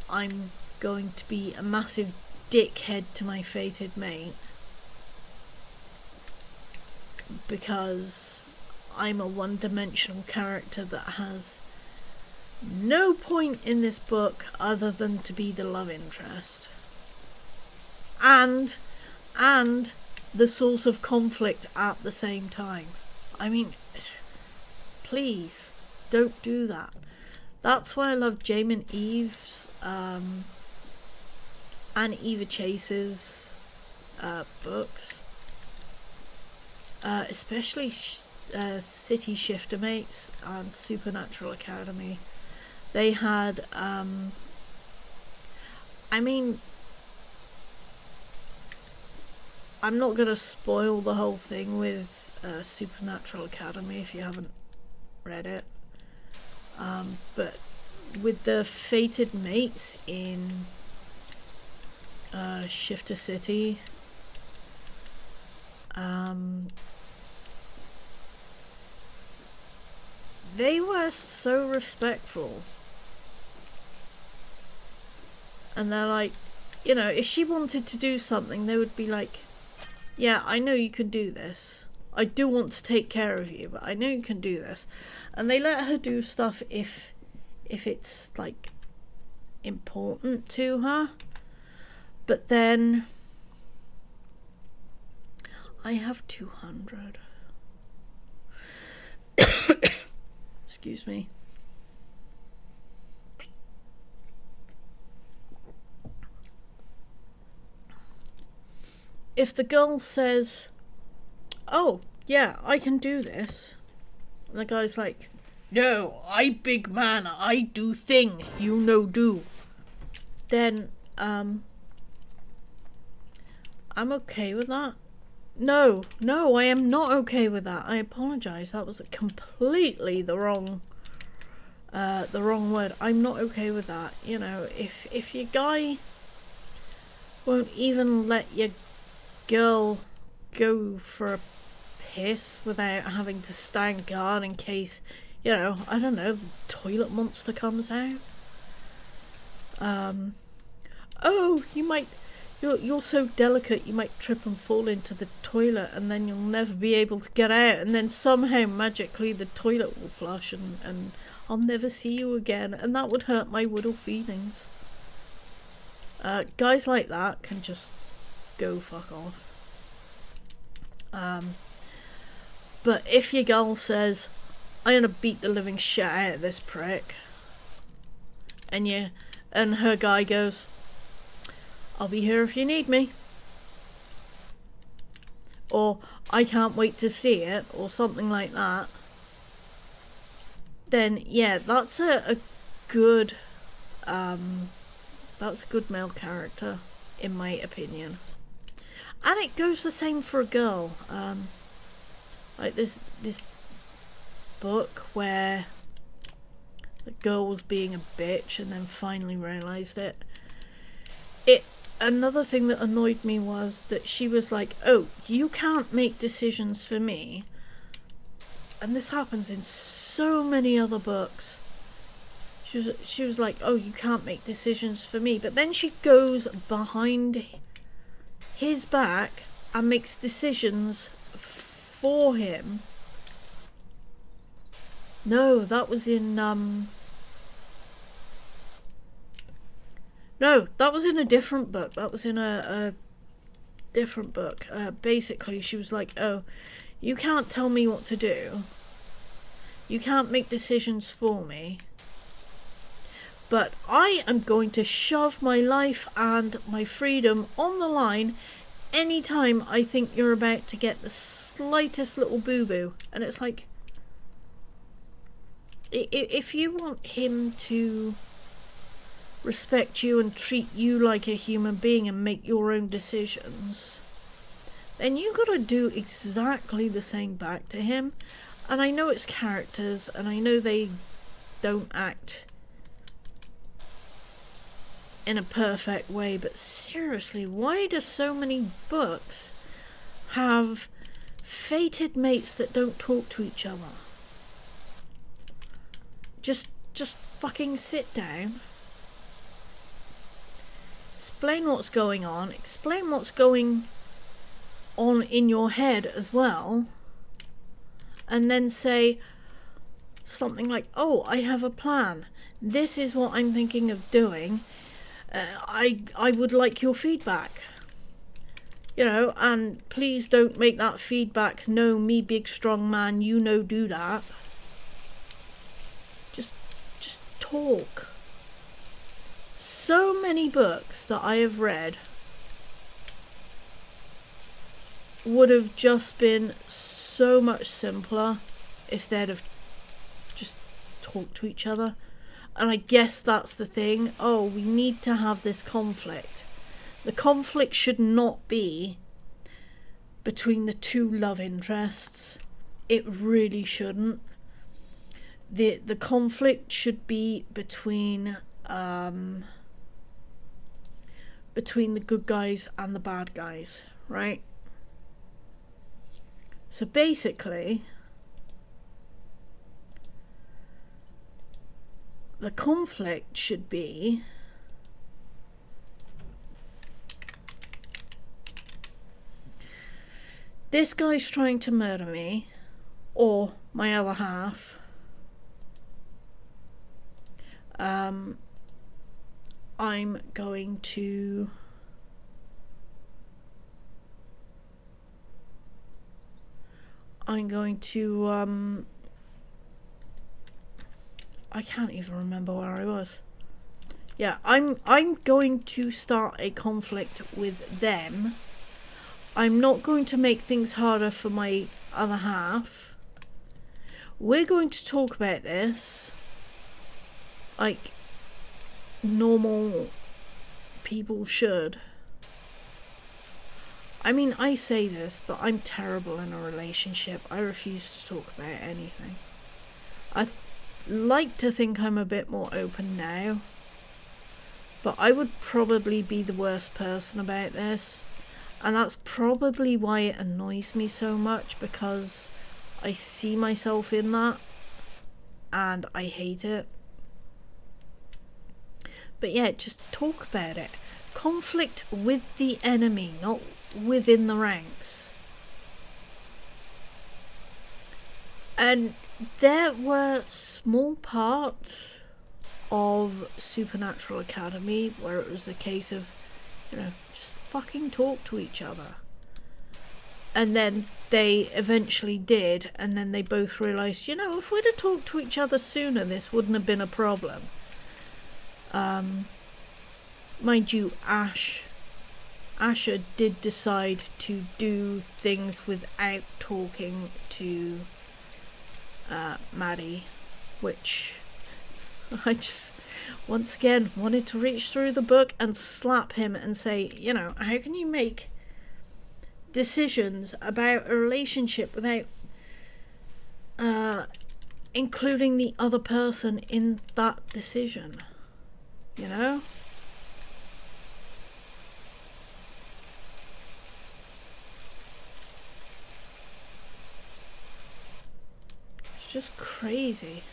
I'm going to be a massive dickhead to my fated mate because I'm a one-dimensional character that has no point in this book other than to be the love interest and the source of conflict at the same time. I mean, please don't do that. That's why I love Jamin Eve's and Eva Chase's books, especially City Shifter Mates and Supernatural Academy. They had I mean, I'm not going to spoil the whole thing with Supernatural Academy if you haven't read it, but with the fated mates in Shifter City, they were so respectful, and they're like, you know, if she wanted to do something, they would be like, yeah, I know you can do this. I do want to take care of you, but I know you can do this. And they let her do stuff if it's, like, important to her. But then I have 200. Excuse me. If the girl says, oh, yeah, I can do this, and the guy's like, no, I big man, I do thing, you no do, then, I'm okay with that. No, I am not okay with that. I apologise, that was completely the wrong word. I'm not okay with that. You know, if your guy won't even let your girl go for a piss without having to stand guard in case, you know, I don't know, the toilet monster comes out. Oh, you're so delicate you might trip and fall into the toilet and then you'll never be able to get out, and then somehow magically the toilet will flush and I'll never see you again, and that would hurt my little feelings. Guys like that can just go fuck off. But if your girl says, I'm gonna beat the living shit out of this prick, and her guy goes, I'll be here if you need me, or I can't wait to see it, or something like that, then yeah, that's a good male character, in my opinion. And it goes the same for a girl. Like this book where the girl was being a bitch and then finally realised it. Another thing that annoyed me was that she was like, oh, you can't make decisions for me. And this happens in so many other books. She was like, oh, you can't make decisions for me. But then she goes behind his back and makes decisions for him. No, that was in No, that was in a different book. That was in a different book. Basically, she was like, oh, you can't tell me what to do. You can't make decisions for me. But I am going to shove my life and my freedom on the line anytime I think you're about to get the slightest little boo-boo. And it's like, if you want him to respect you and treat you like a human being and make your own decisions, then you gotta do exactly the same back to him. And I know it's characters, and I know they don't act in a perfect way, but seriously, why do so many books have fated mates that don't talk to each other? Just fucking sit down. Explain what's going on. Explain what's going on in your head as well. And then say something like, oh, I have a plan. This is what I'm thinking of doing. I would like your feedback. You know, and please don't make that feedback, no, me big strong man, you no do that. Just talk. So many books that I have read would have just been so much simpler if they'd have just talked to each other. And I guess that's the thing. Oh, we need to have this conflict. The conflict should not be between the two love interests. It really shouldn't. The conflict should be between the good guys and the bad guys, right? So basically, the conflict should be this guy's trying to murder me, or my other half. I'm going to I can't even remember where I was. Yeah, I'm going to start a conflict with them. I'm not going to make things harder for my other half. We're going to talk about this like normal people should. I mean, I say this, but I'm terrible in a relationship. I refuse to talk about anything. I like to think I'm a bit more open now, But I would probably be the worst person about this. And that's probably why it annoys me so much, because I see myself in that and I hate it. But yeah, just talk about it. Conflict with the enemy, not within the ranks. And there were small parts of Supernatural Academy where it was a case of, you know, just fucking talk to each other. And then they eventually did, and then they both realised, you know, if we'd have talked to each other sooner, this wouldn't have been a problem. Mind you, Asher did decide to do things without talking to Maddie, which I just, once again, wanted to reach through the book and slap him and say, you know, how can you make decisions about a relationship without including the other person in that decision? You know? It's just crazy.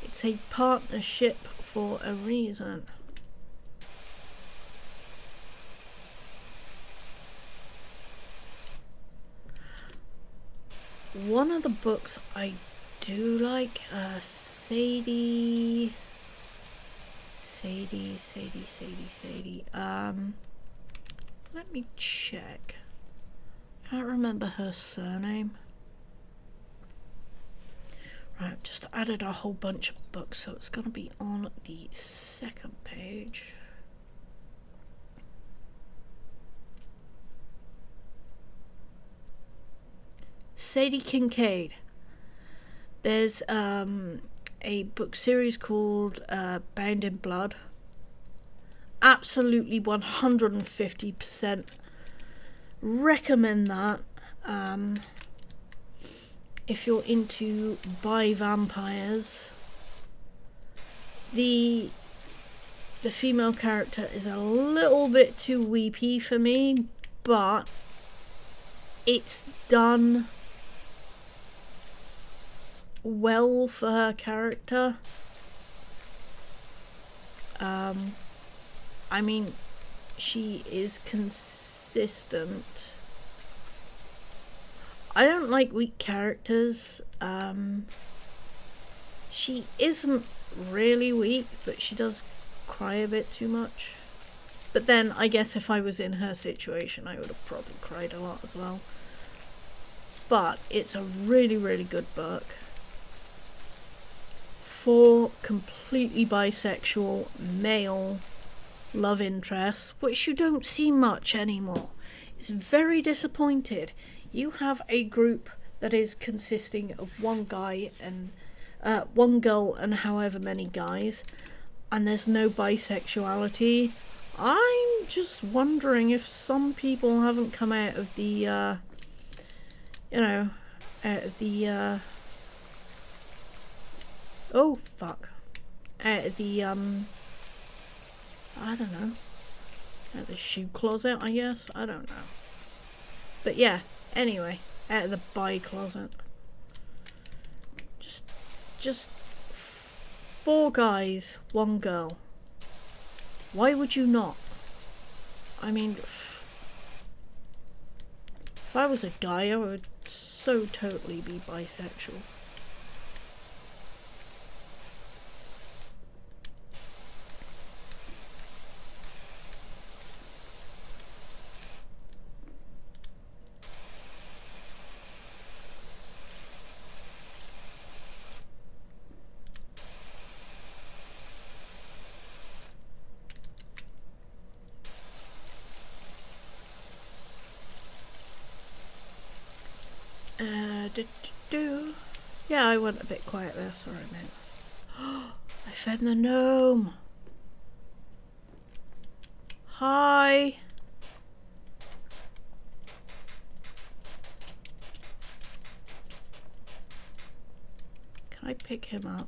It's a partnership for a reason. One of the books I do like, Sadie. Let me check. Can't remember her surname. Right, I've just added a whole bunch of books, so it's gonna be on the second page. Sadie Kincaid. There's a book series called Bound in Blood. Absolutely 150% recommend that. If you're into bi vampires. The female character is a little bit too weepy for me, but it's done well for her character. I mean, she is consistent. I don't like weak characters. She isn't really weak, but she does cry a bit too much. But then, I guess if I was in her situation, I would have probably cried a lot as well. But it's a really, really good book. 4 completely bisexual male love interests, which you don't see much anymore. It's very disappointed. You have a group that is consisting of one guy and one girl and however many guys, and there's no bisexuality. I'm just wondering if some people haven't come out of the out of the I don't know, out the shoe closet, I guess. I don't know. But yeah, anyway, out of the bi closet. Just 4 guys, 1 girl. Why would you not? I mean, if I was a guy, I would so totally be bisexual. Yeah, I went a bit quiet there, sorry mate. I fed the gnome. Hi. Can I pick him up?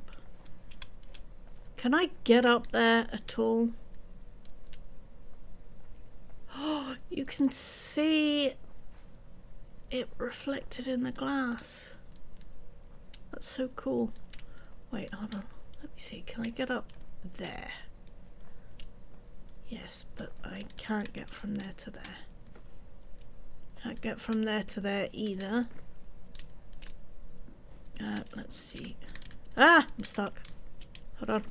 Can I get up there at all? Oh, you can see it reflected in the glass. That's so cool. Wait, hold on. Let me see. Can I get up there? Yes, but I can't get from there to there. Can't get from there to there either. Let's see. Ah! I'm stuck. Hold on.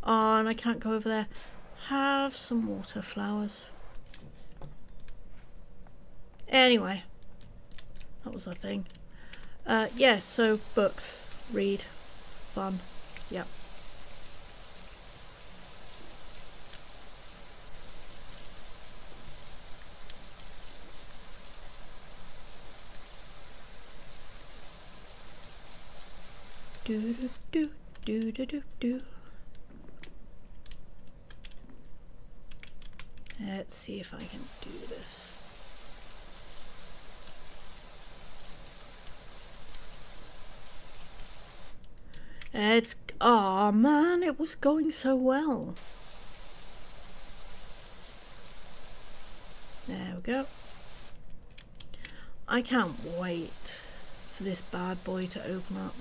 Oh, and I can't go over there. Have some water flowers. Anyway. That was a thing. Yeah, so books. Read. Fun. Yep. Do do do do do do do. Let's see if I can do this. It's, oh man, it was going so well. There we go. I can't wait for this bad boy to open up.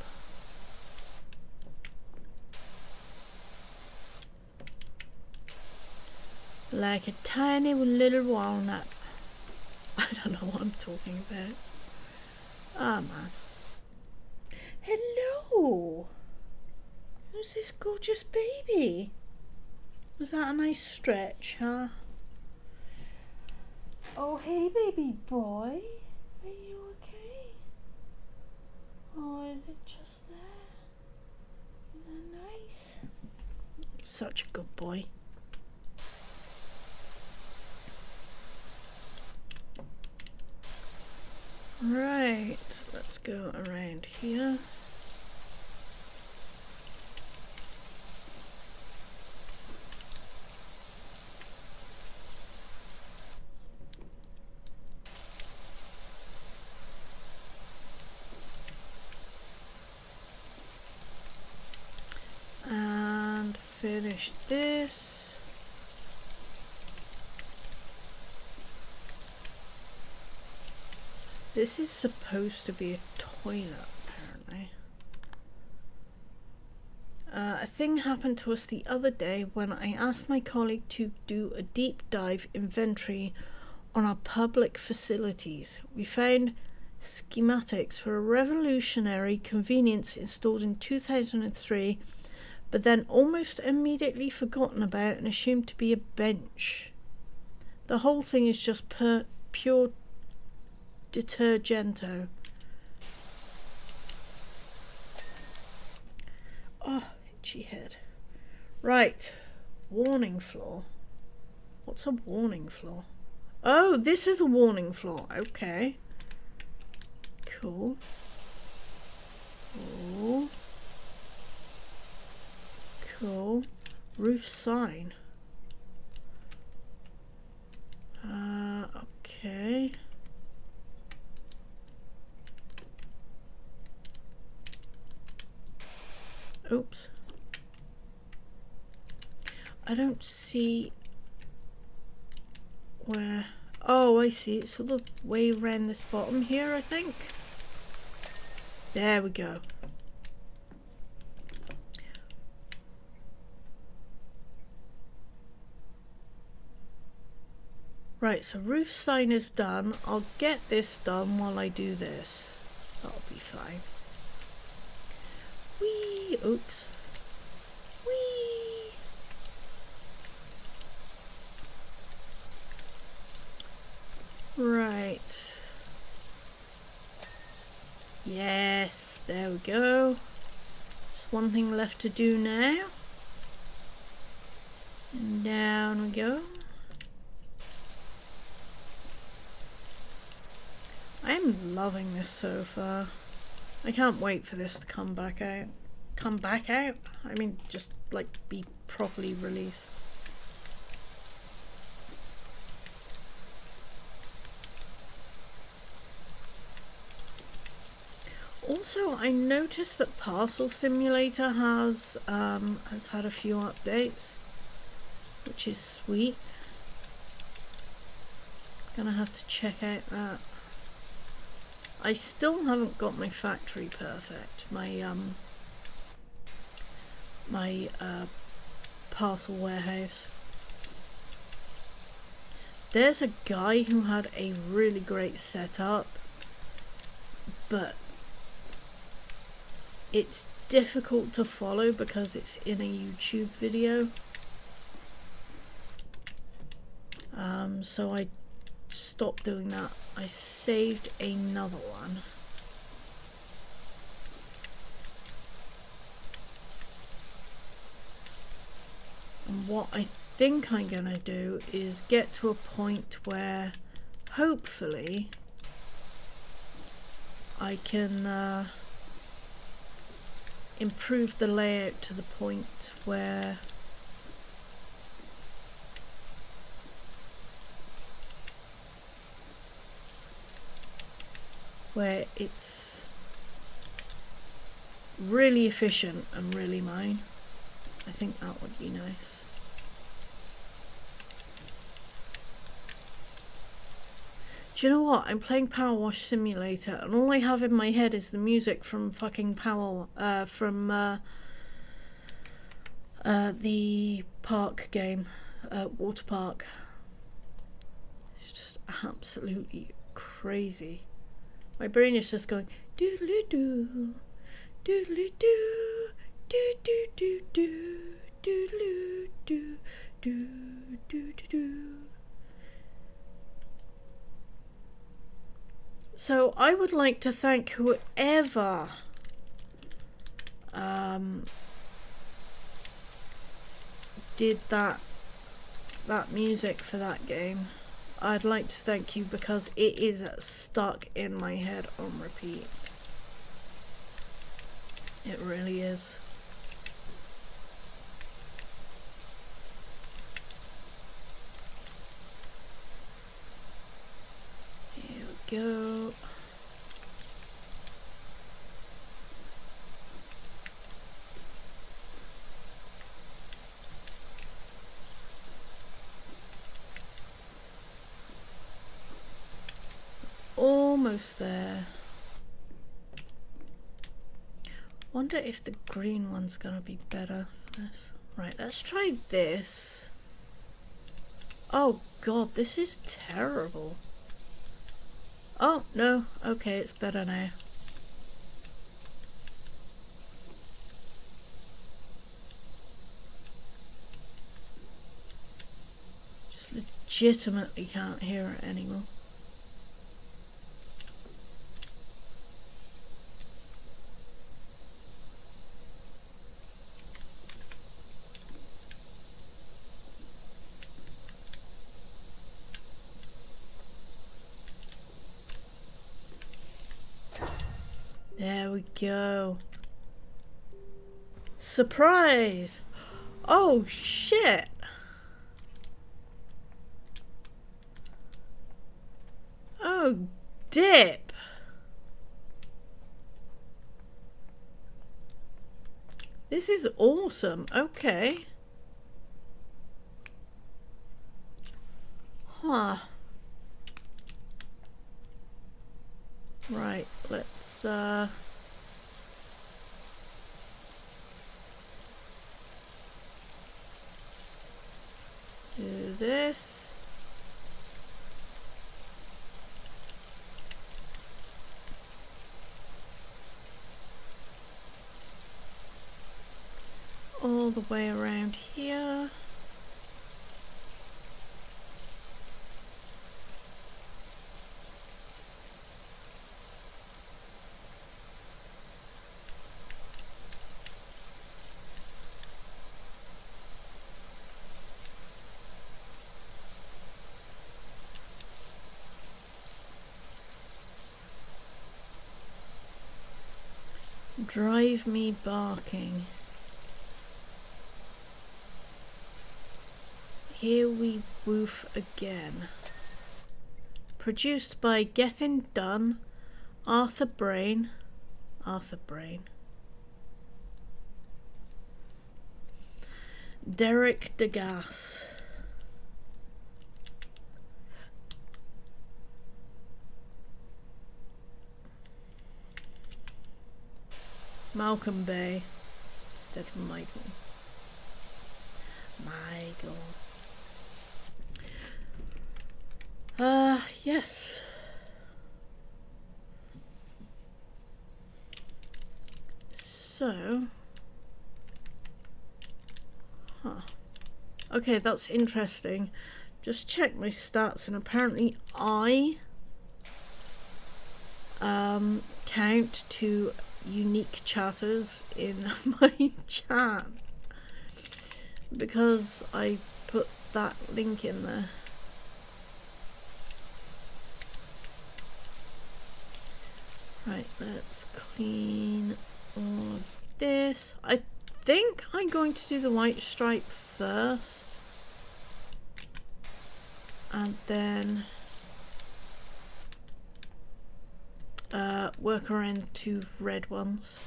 Like a tiny little walnut. I don't know what I'm talking about. Ah, man. Hello! Who's this gorgeous baby? Was that a nice stretch, huh? Oh, hey, baby boy. Are you okay? Oh, is it just there? Is that nice? Such a good boy. Right, let's go around here. And finish this. This is supposed to be a toilet, apparently. A thing happened to us the other day when I asked my colleague to do a deep dive inventory on our public facilities. We found schematics for a revolutionary convenience installed in 2003, but then almost immediately forgotten about and assumed to be a bench. The whole thing is just pure detergento. Oh, itchy head. Right, warning floor. What's a warning floor? Oh, this is a warning floor. Okay. Cool. Cool. Cool. Roof sign. Okay. Oops. I don't see where... Oh, I see. It's all the way around this bottom here, I think. There we go. Right, so roof sign is done. I'll get this done while I do this. That'll be fine. Whee! Oops. Whee! Right. Yes, there we go. Just one thing left to do now. And down we go. I am loving this so far. I can't wait for this to come back out. Come back out? I mean, just like be properly released. Also, I noticed that Parcel Simulator has had a few updates, which is sweet. Gonna have to check out that. I still haven't got my factory perfect. My parcel warehouse. There's a guy who had a really great setup, but it's difficult to follow because it's in a YouTube video. So I stopped doing that. I saved another one. And what I think I'm gonna do is get to a point where hopefully I can improve the layout to the point where it's really efficient and really mine. I think that would be nice. Do you know what? I'm playing Powerwash Simulator and all I have in my head is the music from fucking the park game, water park. It's just absolutely crazy. My brain is just going doodly doo, doodly doo, doo doo doo doo, doodly doo, doo doo doo doo. So I would like to thank whoever did that music for that game. I'd like to thank you because it is stuck in my head on repeat. It really is. Here we go. Almost there. Wonder if the green one's gonna be better for this. Right, let's try this. Oh god, this is terrible. Oh no, okay, it's better now. Just legitimately can't hear it anymore. There we go. Surprise! Oh shit! Oh dip! This is awesome. Okay. Huh. Right, let's do this. All the way around here. Drive me barking. Here we woof again. Produced by Gethin Dunn, Arthur Brain, Arthur Brain. Derek Degas. Malcolm Bay instead of Michael. Yes. So, okay, that's interesting. Just check my stats, and apparently I count to unique chatters in my chat because I put that link in there. Right, let's clean all of this. I think I'm going to do the white stripe first, and then work around 2 red ones.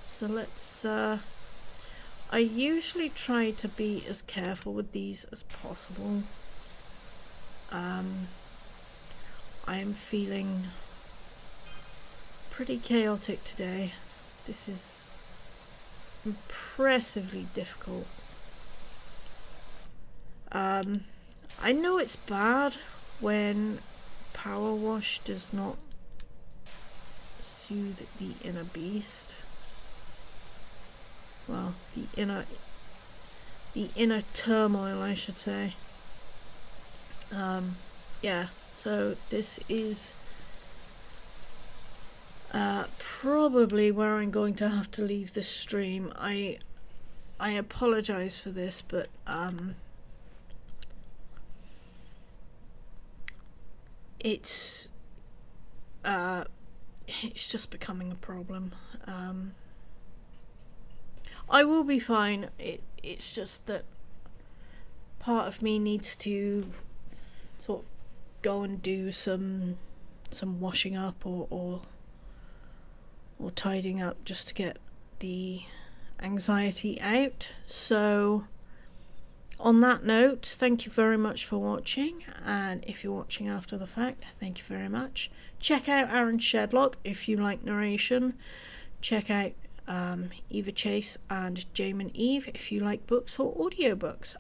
So let's I usually try to be as careful with these as possible. I am feeling pretty chaotic today. This is impressively difficult. I know it's bad when Powerwash does not soothe the inner beast. Well, the inner turmoil, I should say. Yeah, so this is probably where I'm going to have to leave this stream. I apologize for this, but it's just becoming a problem. I will be fine. It's just that part of me needs to sort of go and do some washing up or tidying up just to get the anxiety out. So on that note, thank you very much for watching, and if you're watching after the fact, thank you very much. Check out Aaron Shedlock if you like narration. Check out Eva Chase and Jamin Eve if you like books or audiobooks.